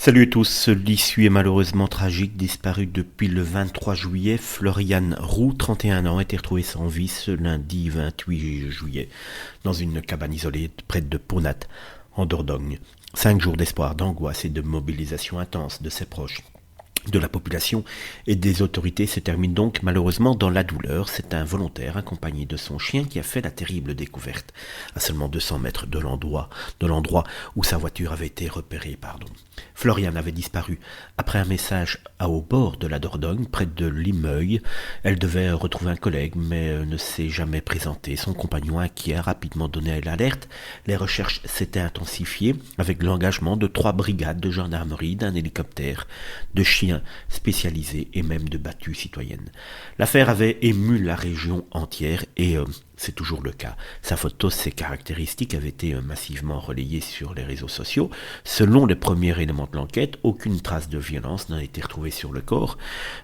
Salut à tous, l'issue est malheureusement tragique. Disparu depuis le 23 juillet, Floriane Roux, 31 ans, a été retrouvée sans vie ce lundi 28 juillet dans une cabane isolée près de Ponat, en Dordogne. 5 jours d'espoir, d'angoisse et de mobilisation intense de ses proches, de la population et des autorités se termine donc malheureusement dans la douleur. C'est un volontaire accompagné de son chien qui a fait la terrible découverte à seulement 200 mètres de l'endroit où sa voiture avait été repérée. Floriane avait disparu après un message au bord de la Dordogne, près de Limeuil. Elle devait retrouver un collègue, mais ne s'est jamais présenté. Son compagnon inquiet a rapidement donné l'alerte. Les recherches s'étaient intensifiées avec l'engagement de 3 brigades de gendarmerie, d'un hélicoptère, de chiens spécialisés et même de battues citoyennes. L'affaire avait ému la région entière et c'est toujours le cas. Sa photo, ses caractéristiques avaient été massivement relayées sur les réseaux sociaux. Selon les premiers éléments de l'enquête, aucune trace de violence n'a été retrouvée sur le corps.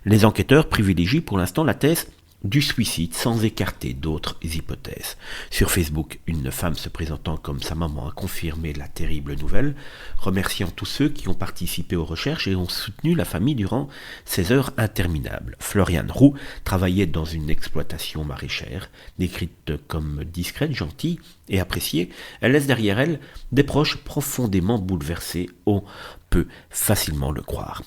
Les enquêteurs privilégient pour l'instant la thèse du suicide sans écarter d'autres hypothèses. Sur Facebook, une femme se présentant comme sa maman a confirmé la terrible nouvelle, remerciant tous ceux qui ont participé aux recherches et ont soutenu la famille durant ces heures interminables. Floriane Roux travaillait dans une exploitation maraîchère, décrite comme discrète, gentille et appréciée. Elle laisse derrière elle des proches profondément bouleversés. On peut facilement le croire.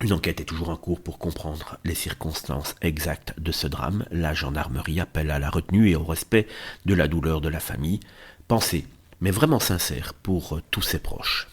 Une enquête est toujours en cours pour comprendre les circonstances exactes de ce drame. La gendarmerie appelle à la retenue et au respect de la douleur de la famille. Pensée, mais vraiment sincère pour tous ses proches.